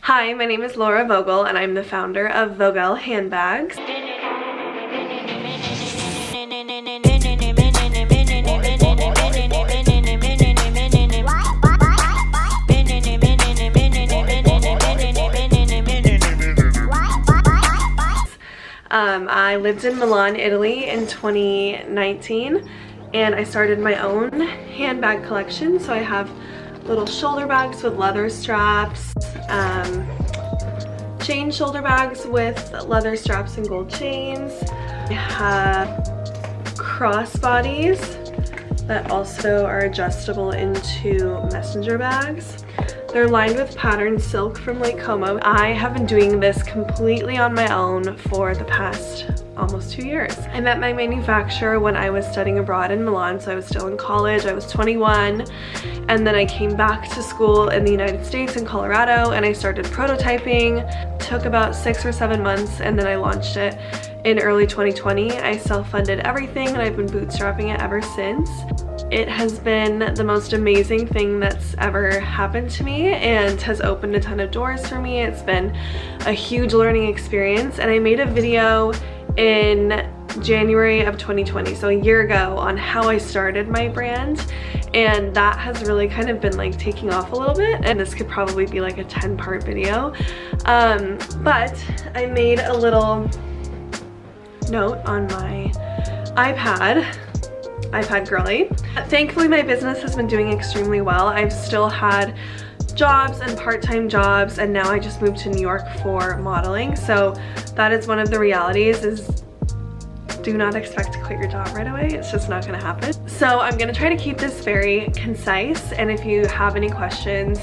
Hi, my name is Laura Vogel and I'm the founder of Vogelle handbags. I lived in Milan, Italy in 2019 and I started my own handbag collection. So I have little shoulder bags with leather straps, chain shoulder bags with leather straps and gold chains. I have crossbodies that also are adjustable into messenger bags. They're lined with patterned silk from Lake Como. I have been doing this completely on my own for the past almost 2 years. I met my manufacturer when I was studying abroad in Milan, so I was still in college. I was 21, and then I came back to school in the United States in Colorado and I started prototyping. It took about 6 or 7 months and then I launched it in early 2020. I self-funded everything and I've been bootstrapping it ever since. It has been the most amazing thing that's ever happened to me and has opened a ton of doors for me. It's been a huge learning experience, and I made a video in January of 2020, so a year ago, on how I started my brand, and that has really kind of been like taking off a little bit, and this could probably be like a 10-part video. But I made a little note on my iPad girly. Thankfully, my business has been doing extremely well. I've still had jobs and part-time jobs, and now I just moved to New York for modeling. So that is one of the realities, is do not expect to quit your job right away. It's just not gonna happen. So I'm gonna try to keep this very concise, and if you have any questions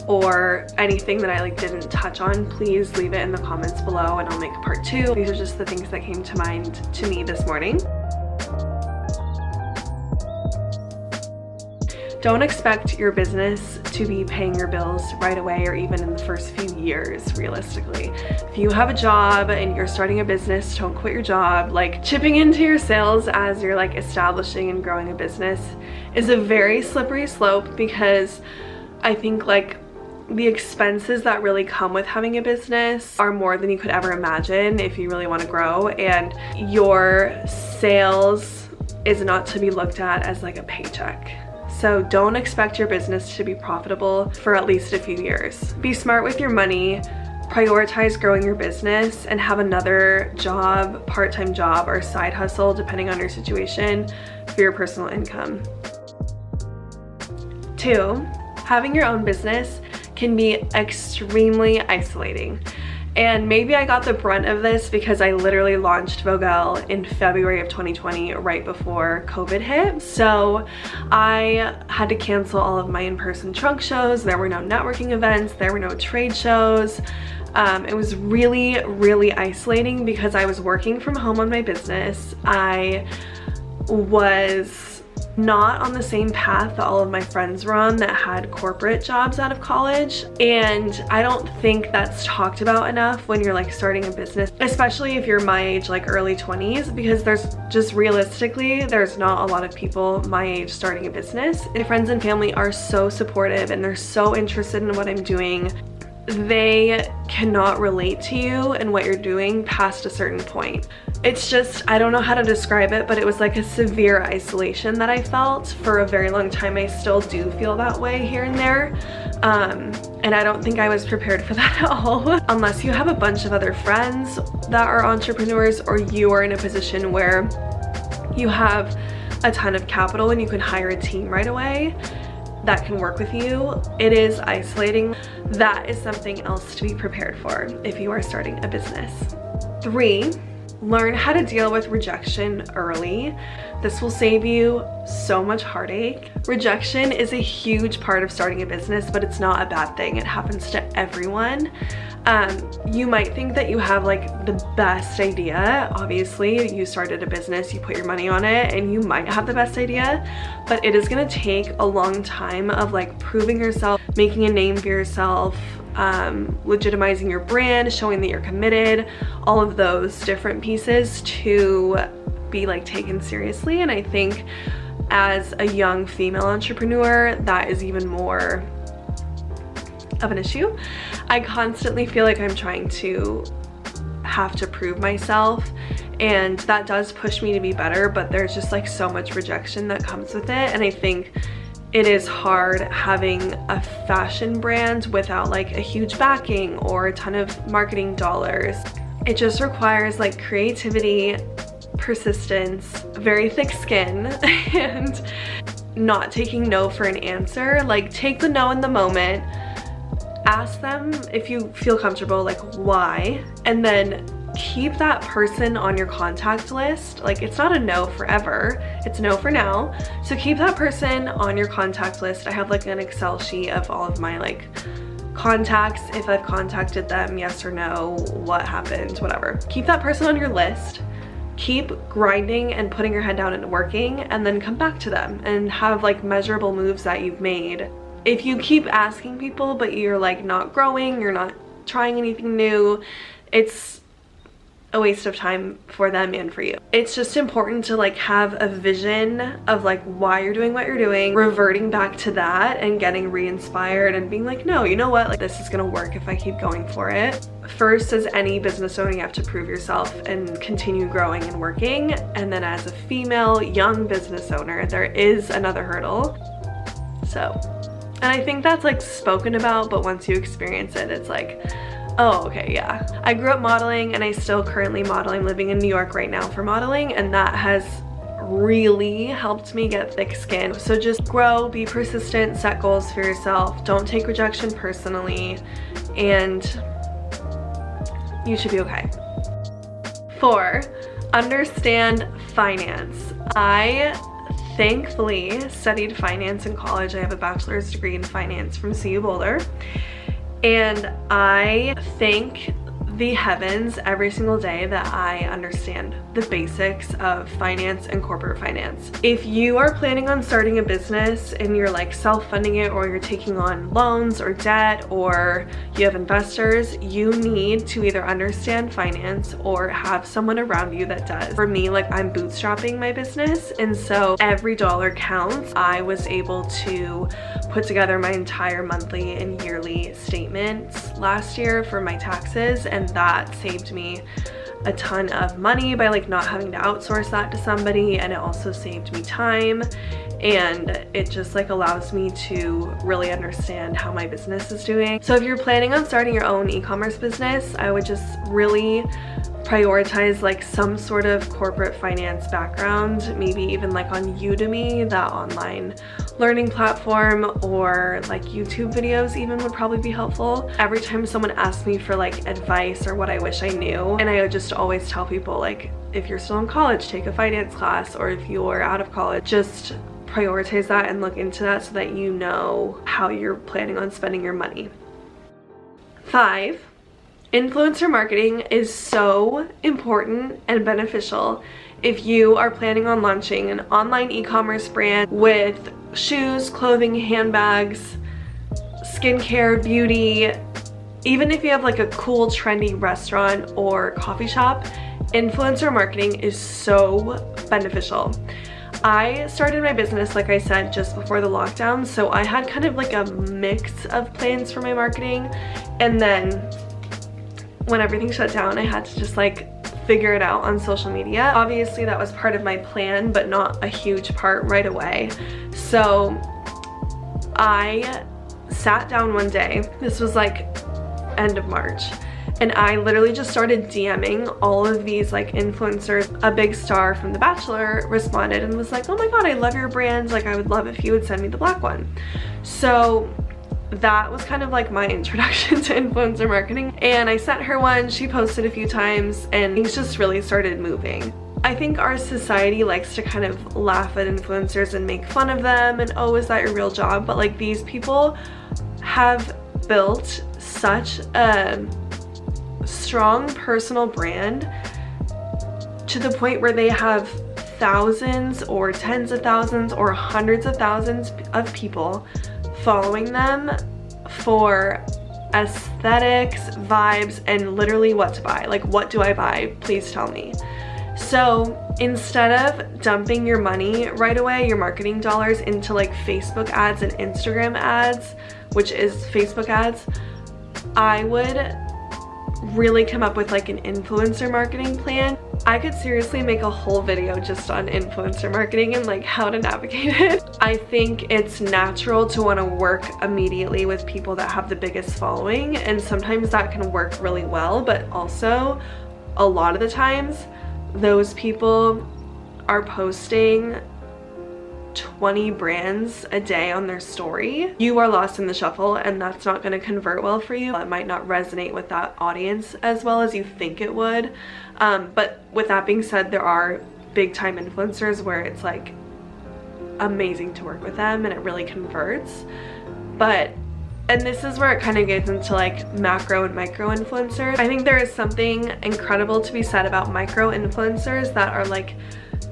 or anything that I didn't touch on, please leave it in the comments below and I'll make part 2. These are just the things that came to mind to me this morning. Don't expect your business to be paying your bills right away or even in the first few years, realistically. If you have a job and you're starting a business, don't quit your job. Like, chipping into your sales as you're like establishing and growing a business is a very slippery slope, because I think like the expenses that really come with having a business are more than you could ever imagine if you really want to grow, and your sales is not to be looked at as like a paycheck. So don't expect your business to be profitable for at least a few years. Be smart with your money, prioritize growing your business, and have another job, part-time job or side hustle, depending on your situation, for your personal income. 2, having your own business can be extremely isolating. And maybe I got the brunt of this because I literally launched Vogel in February of 2020, right before COVID hit. So I had to cancel all of my in-person trunk shows. There were no networking events. There were no trade shows. It was really, really isolating because I was working from home on my business. I was not on the same path that all of my friends were on that had corporate jobs out of college, and I don't think that's talked about enough when you're like starting a business, especially if you're my age, like early 20s, because there's just realistically there's not a lot of people my age starting a business. My friends and family are so supportive and they're so interested in what I'm doing. They cannot relate to you and what you're doing past a certain point. It's just, I don't know how to describe it, but it was like a severe isolation that I felt for a very long time. I still do feel that way here and there. And I don't think I was prepared for that at all. Unless you have a bunch of other friends that are entrepreneurs, or you are in a position where you have a ton of capital and you can hire a team right away that can work with you, it is isolating. That is something else to be prepared for if you are starting a business. 3, learn how to deal with rejection early. This will save you so much heartache. Rejection is a huge part of starting a business, but it's not a bad thing. It happens to everyone. You might think that you have like the best idea. Obviously, you started a business, you put your money on it, and you might have the best idea, but it is gonna take a long time of like proving yourself, making a name for yourself, legitimizing your brand, showing that you're committed, all of those different pieces to be like taken seriously. And I think as a young female entrepreneur, that is even more of an issue. I constantly feel like I'm trying to have to prove myself, and that does push me to be better, but there's just like so much rejection that comes with it. And I think it is hard having a fashion brand without like a huge backing or a ton of marketing dollars. It just requires like creativity, persistence, very thick skin, and not taking no for an answer. Like, take the no in the moment, ask them if you feel comfortable, like why, and then keep that person on your contact list. Like, it's not a no forever, it's no for now. So keep that person on your contact list. I have like an Excel sheet of all of my like contacts, if I've contacted them, yes or no, what happened, whatever. Keep that person on your list. Keep grinding and putting your head down and working, and then come back to them and have like measurable moves that you've made. If you keep asking people but you're like not growing, you're not trying anything new, it's a waste of time for them and for you. It's just important to like have a vision of like why you're doing what you're doing, reverting back to that and getting re-inspired and being like, no, you know what, like this is gonna work if I keep going for it. First, as any business owner, you have to prove yourself and continue growing and working. And then as a female young business owner, there is another hurdle. So, and I think that's like spoken about, but once you experience it, it's like, oh, okay, yeah. I grew up modeling, and I still currently model. I'm living in New York right now for modeling, and that has really helped me get thick skin. So just grow, be persistent, set goals for yourself. Don't take rejection personally, and you should be okay. 4, understand finance. I thankfully studied finance in college. I have a bachelor's degree in finance from CU Boulder. And I thank the heavens every single day that I understand the basics of finance and corporate finance. If you are planning on starting a business and you're like self-funding it, or you're taking on loans or debt, or you have investors, you need to either understand finance or have someone around you that does. For me, like, I'm bootstrapping my business, and so every dollar counts. I was able to put together my entire monthly and yearly statements last year for my taxes, and that saved me a ton of money by like not having to outsource that to somebody, and it also saved me time, and it just like allows me to really understand how my business is doing. So if you're planning on starting your own e-commerce business, I would just really prioritize like some sort of corporate finance background, maybe even like on Udemy, that online learning platform, or like YouTube videos even would probably be helpful. Every time someone asks me for like advice or what I wish I knew, and I would just always tell people, like, if you're still in college, take a finance class, or if you're out of college, just prioritize that and look into that so that you know how you're planning on spending your money. 5, influencer marketing is so important and beneficial if you are planning on launching an online e-commerce brand with shoes, clothing, handbags, skincare, beauty. Even if you have like a cool trendy restaurant or coffee shop, influencer marketing is so beneficial. I started my business, like I said, just before the lockdown, so I had kind of like a mix of plans for my marketing, and then when everything shut down, I had to just like figure it out on social media. Obviously that was part of my plan, but not a huge part right away. So I sat down one day, this was like end of March, and I literally just started DMing all of these like influencers. A big star from The Bachelor responded and was like, oh my god, I love your brand, like I would love if you would send me the black one. So that was kind of like my introduction to influencer marketing, and I sent her one, she posted a few times, and things just really started moving. I think our society likes to kind of laugh at influencers and make fun of them, and oh, is that your real job? But like, these people have built such a strong personal brand to the point where they have thousands or tens of thousands or hundreds of thousands of people following them for aesthetics, vibes, and literally what to buy. Like, what do I buy? Please tell me. So instead of dumping your money right away, your marketing dollars, into like Facebook ads and Instagram ads, which is Facebook ads, I would really come up with like an influencer marketing plan. I could seriously make a whole video just on influencer marketing and like how to navigate it. I think it's natural to want to work immediately with people that have the biggest following, and sometimes that can work really well, but also a lot of the times those people are posting 20 brands a day on their story. You are lost in the shuffle, and that's not going to convert well for you. It might not resonate with that audience as well as you think it would. But with that being said, there are big time influencers where it's like amazing to work with them and it really converts. And this is where it kind of gets into like macro and micro influencers. I think there is something incredible to be said about micro influencers that are like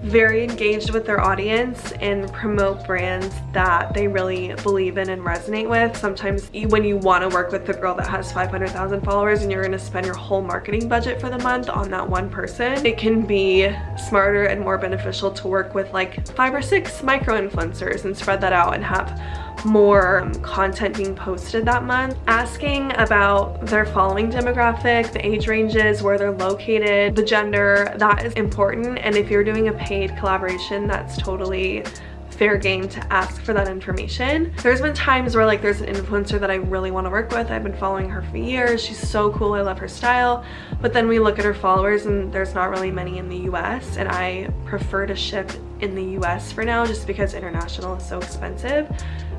very engaged with their audience and promote brands that they really believe in and resonate with. Sometimes when you want to work with the girl that has 500,000 followers and you're going to spend your whole marketing budget for the month on that one person, it can be smarter and more beneficial to work with like 5 or 6 micro influencers and spread that out and have more content being posted that month. Asking about their following demographic, the age ranges, where they're located, the gender, that is important. And if you're doing a paid collaboration, that's totally fair game to ask for that information. There's been times where like there's an influencer that I really want to work with. I've been following her for years. She's so cool. I love her style. But then we look at her followers and there's not really many in the US, and I prefer to ship in the US for now just because international is so expensive.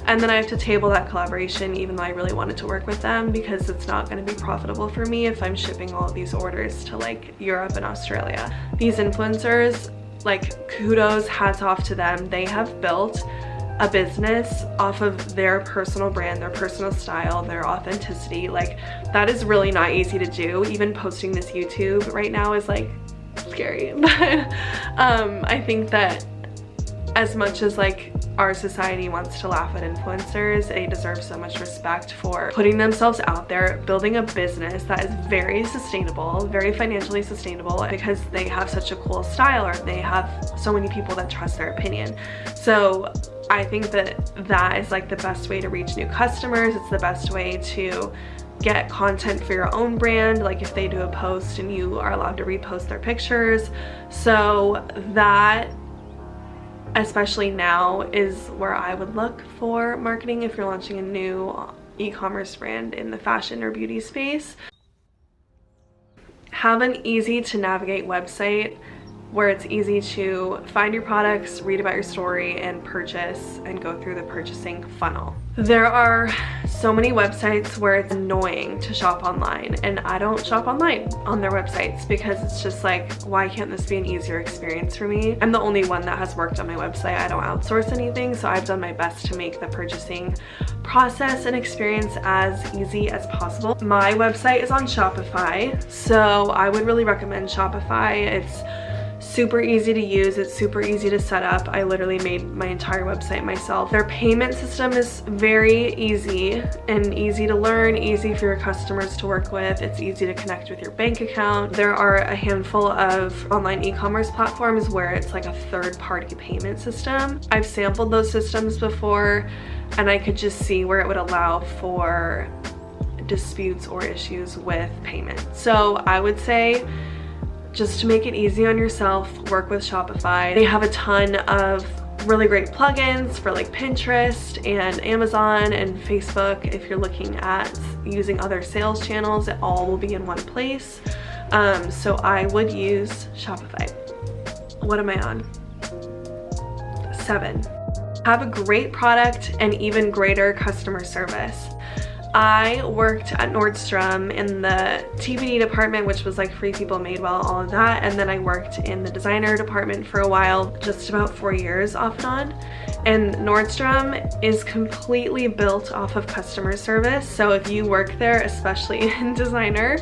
And then I have to table that collaboration even though I really wanted to work with them, because it's not going to be profitable for me if I'm shipping all of these orders to like Europe and Australia. These influencers, like, kudos, hats off to them. They have built a business off of their personal brand, their personal style, their authenticity. Like, that is really not easy to do. Even posting this YouTube right now is like scary. But I think that as much as like our society wants to laugh at influencers, they deserve so much respect for putting themselves out there, building a business that is very sustainable, very financially sustainable, because they have such a cool style or they have so many people that trust their opinion. So I think that that is like the best way to reach new customers. It's the best way to get content for your own brand, like if they do a post and you are allowed to repost their pictures. So that, especially now, is where I would look for marketing if you're launching a new e-commerce brand in the fashion or beauty space. Have an easy to navigate website where it's easy to find your products, read about your story, and purchase and go through the purchasing funnel. There are so many websites where it's annoying to shop online, and I don't shop online on their websites because it's just like, why can't this be an easier experience for me? I'm the only one that has worked on my website. I don't outsource anything, so I've done my best to make the purchasing process and experience as easy as possible. My website is on Shopify, so I would really recommend Shopify. It's super easy to use, it's super easy to set up. I literally made my entire website myself. Their payment system is very easy and easy to learn, easy for your customers to work with. It's easy to connect with your bank account. There are a handful of online e-commerce platforms where it's like a third-party payment system. I've sampled those systems before, and I could just see where it would allow for disputes or issues with payment. So I would say, just to make it easy on yourself, work with Shopify. They have a ton of really great plugins for like Pinterest and Amazon and Facebook. If you're looking at using other sales channels, it all will be in one place. So I would use Shopify. What am I on? 7. Have a great product and even greater customer service. I worked at Nordstrom in the TPD department, which was like Free People Made Well, all of that. And then I worked in the designer department for a while, just about 4 years off and on. And Nordstrom is completely built off of customer service. So if you work there, especially in designer,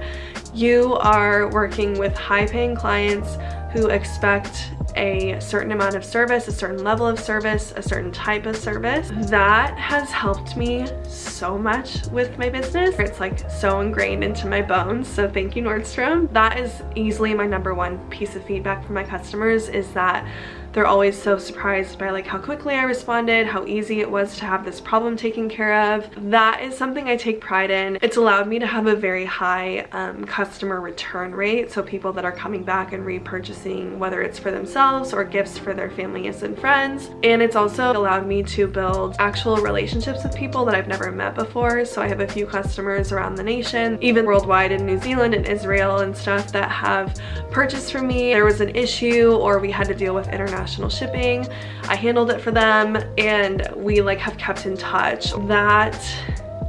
you are working with high-paying clients who expect a certain amount of service, a certain level of service, a certain type of service. That has helped me so much with my business. It's like so ingrained into my bones, so thank you, Nordstrom. That is easily my #1 piece of feedback from my customers, is that they're always so surprised by like how quickly I responded, how easy it was to have this problem taken care of. That is something I take pride in. It's allowed me to have a very high customer return rate, so people that are coming back and repurchasing, whether it's for themselves or gifts for their families and friends. And it's also allowed me to build actual relationships with people that I've never met before. So I have a few customers around the nation, even worldwide in New Zealand and Israel and stuff, that have purchased from me. There was an issue or we had to deal with international shipping. I handled it for them and we like have kept in touch. That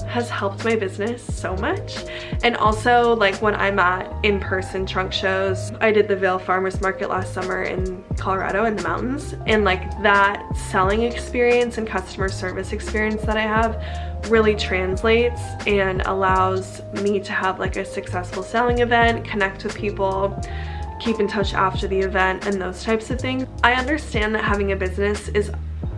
has helped my business so much. And also like when I'm at in-person trunk shows, I did the Vale Farmers Market last summer in Colorado in the mountains, and like that selling experience and customer service experience that I have really translates and allows me to have like a successful selling event, connect with people, keep in touch after the event, and those types of things. I understand that having a business is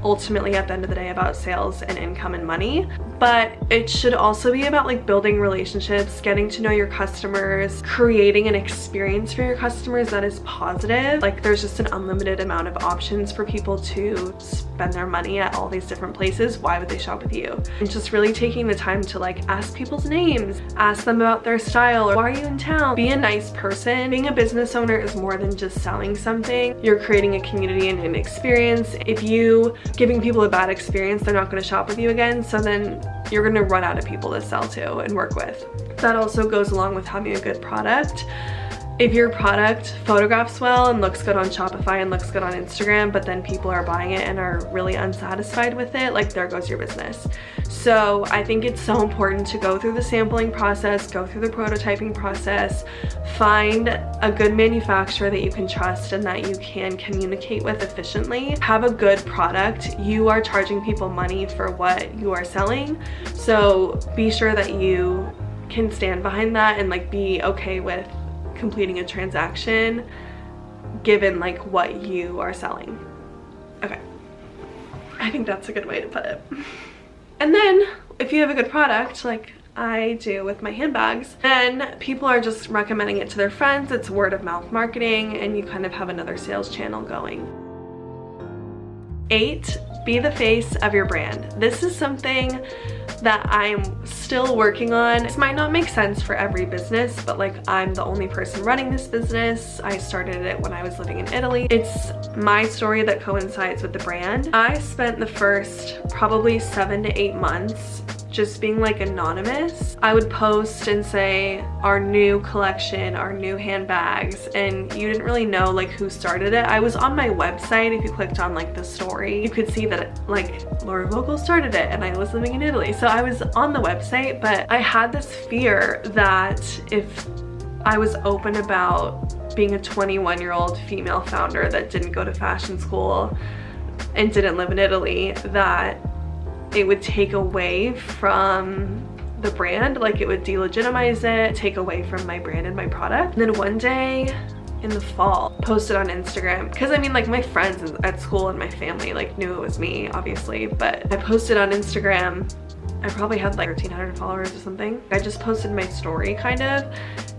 ultimately at the end of the day about sales and income and money, but it should also be about like building relationships, getting to know your customers, creating an experience for your customers that is positive. Like there's just an unlimited amount of options for people to spend their money at all these different places. Why would they shop with you? And just really taking the time to like ask people's names, ask them about their style, or why are you in town? Be a nice person. Being a business owner is more than just selling something. You're creating a community and an experience. If you giving people a bad experience, they're not going to shop with you again, so then you're going to run out of people to sell to and work with. That also goes along with having a good product. If your product photographs well and looks good on Shopify and looks good on Instagram, but then people are buying it and are really unsatisfied with it, like there goes your business. So I think it's so important to go through the sampling process, go through the prototyping process, find a good manufacturer that you can trust and that you can communicate with efficiently. Have a good product. You are charging people money for what you are selling, so be sure that you can stand behind that and like be okay with completing a transaction given like what you are selling. Okay, I think that's a good way to put it. And then if you have a good product like I do with my handbags, then people are just recommending it to their friends. It's word of mouth marketing and you kind of have another sales channel going. 8, be the face of your brand. This is something that I'm still working on. This might not make sense for every business, but like I'm the only person running this business. I started it when I was living in Italy. It's my story that coincides with the brand. I spent the first probably 7 to 8 months just being like anonymous. I would post and say our new collection, our new handbags, and you didn't really know like who started it. I was on my website. If you clicked on like the story, you could see that like Laura Vogel started it and I was living in Italy. So I was on the website, but I had this fear that if I was open about being a 21-year-old female founder that didn't go to fashion school and didn't live in Italy, that it would take away from the brand, like it would delegitimize it, take away from my brand and my product. And then one day in the fall, posted on Instagram, because I mean like my friends at school and my family like knew it was me obviously, but I posted on Instagram. I probably had like 1,300 followers or something. I just posted my story kind of,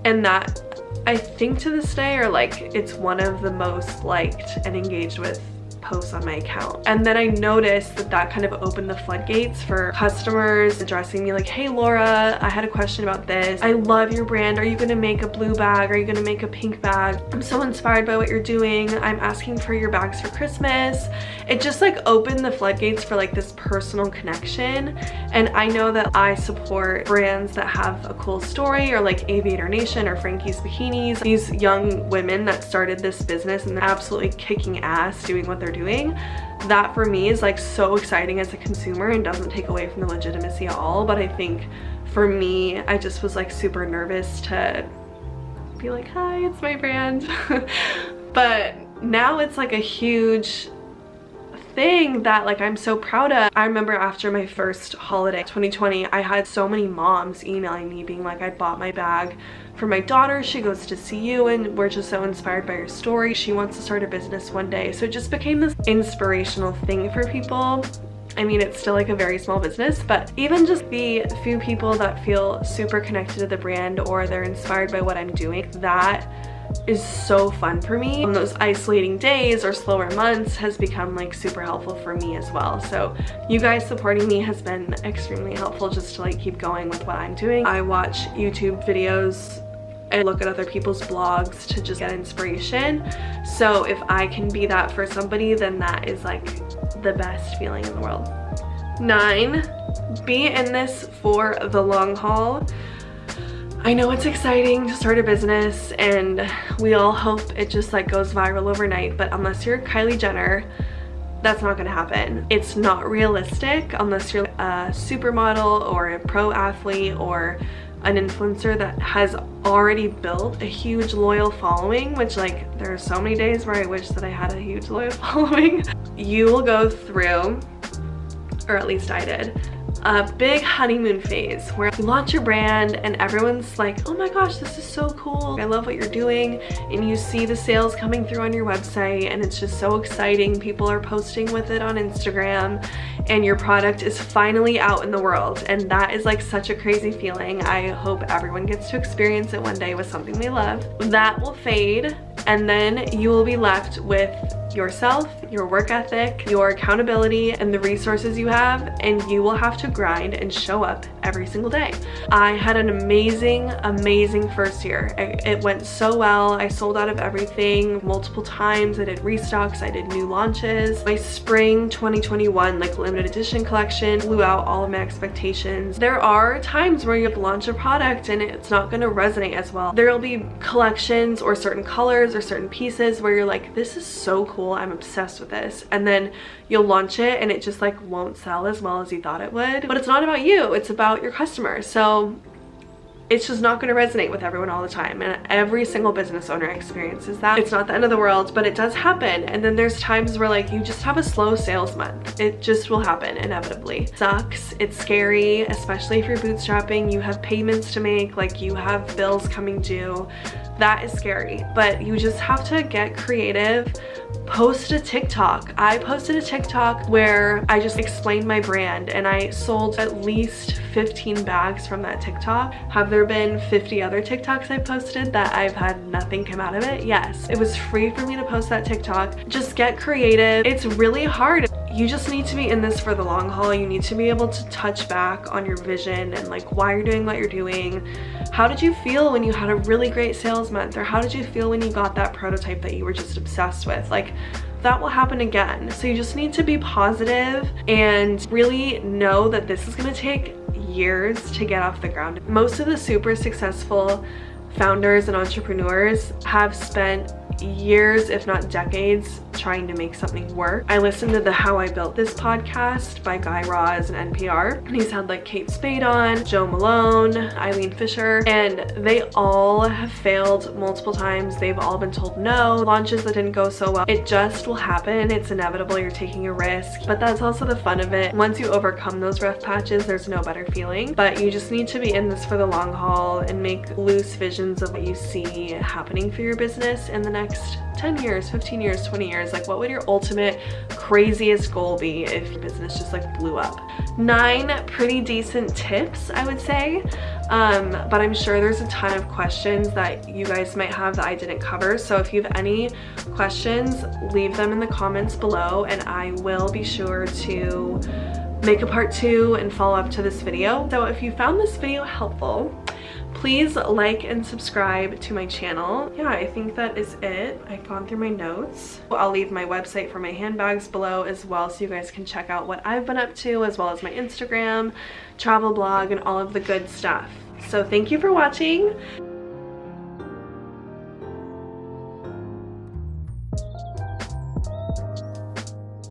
and that I think to this day are like it's one of the most liked and engaged with posts on my account. And then I noticed that that kind of opened the floodgates for customers addressing me like, hey Laura, I had a question about this. I love your brand. Are you gonna make a blue bag? Are you gonna make a pink bag? I'm so inspired by what you're doing. I'm asking for your bags for Christmas. It just like opened the floodgates for like this personal connection. And I know that I support brands that have a cool story, or like Aviator Nation or Frankie's Bikinis. These young women that started this business and they're absolutely kicking ass doing what they're doing. That for me is like so exciting as a consumer and doesn't take away from the legitimacy at all. But I think for me, I just was like super nervous to be like, hi, it's my brand. But now it's like a huge thing that like I'm so proud of. I remember after my first holiday 2020, I had so many moms emailing me being like, I bought my bag for my daughter, she goes to see you and we're just so inspired by your story. She wants to start a business one day. So it just became this inspirational thing for people. I mean, it's still like a very small business, but even just the few people that feel super connected to the brand or they're inspired by what I'm doing, that is so fun for me. On those isolating days or slower months has become like super helpful for me as well. So you guys supporting me has been extremely helpful just to like keep going with what I'm doing. I watch YouTube videos and look at other people's blogs to just get inspiration. So if I can be that for somebody, then that is like the best feeling in the world. 9, be in this for the long haul. I know it's exciting to start a business and we all hope it just like goes viral overnight, but unless you're Kylie Jenner, that's not gonna happen. It's not realistic unless you're a supermodel or a pro athlete or an influencer that has already built a huge loyal following, which like there are so many days where I wish that I had a huge loyal following. You will go through, or at least I did, a big honeymoon phase where you launch your brand and everyone's like, oh my gosh, this is so cool, I love what you're doing, and you see the sales coming through on your website and it's just so exciting. People are posting with it on Instagram and your product is finally out in the world, and that is like such a crazy feeling. I hope everyone gets to experience it one day with something they love. That will fade, and then you will be left with yourself, your work ethic, your accountability, and the resources you have, and you will have to grind and show up every single day. I had an amazing first year. It went so well. I sold out of everything multiple times. I did restocks, I did new launches. My spring 2021 like limited edition collection blew out all of my expectations. There are times where you launch a product and it's not going to resonate as well. There'll be collections or certain colors or certain pieces where you're like, this is so cool, I'm obsessed with this, and then you'll launch it and it just like won't sell as well as you thought it would. But it's not about you, it's about your customers. So it's just not going to resonate with everyone all the time, and every single business owner experiences that. It's not the end of the world, but it does happen. And then there's times where like you just have a slow sales month. It just will happen inevitably. It sucks, it's scary, especially if you're bootstrapping, you have payments to make, like you have bills coming due. That is scary, but you just have to get creative. Post a TikTok. I posted a TikTok where I just explained my brand and I sold at least 15 bags from that TikTok. Have there been 50 other TikToks I posted that I've had nothing come out of it? Yes. It was free for me to post that TikTok. Just get creative. It's really hard. You just need to be in this for the long haul. You need to be able to touch back on your vision and like why you're doing what you're doing. How did you feel when you had a really great sales month? Or how did you feel when you got that prototype that you were just obsessed with? Like, that will happen again. So you just need to be positive and really know that this is gonna take years to get off the ground. Most of the super successful founders and entrepreneurs have spent years, if not decades, trying to make something work. I listened to the How I Built This podcast by Guy Raz and NPR, and he's had like Kate Spade on, Joe Malone, Eileen Fisher, and they all have failed multiple times. They've all been told no, launches that didn't go so well. It just will happen. It's inevitable. You're taking a risk, but that's also the fun of it. Once you overcome those rough patches, there's no better feeling, but you just need to be in this for the long haul and make loose visions of what you see happening for your business in the next 10 years, 15 years, 20 years. Like, what would your ultimate craziest goal be if your business just like blew up? 9 pretty decent tips, I would say, but I'm sure there's a ton of questions that you guys might have that I didn't cover. So if you have any questions, leave them in the comments below and I will be sure to make a part 2 and follow up to this video. So if you found this video helpful, please like and subscribe to my channel. Yeah, I think that is it. I've gone through my notes. I'll leave my website for my handbags below as well, so you guys can check out what I've been up to, as well as my Instagram, travel blog, and all of the good stuff. So thank you for watching.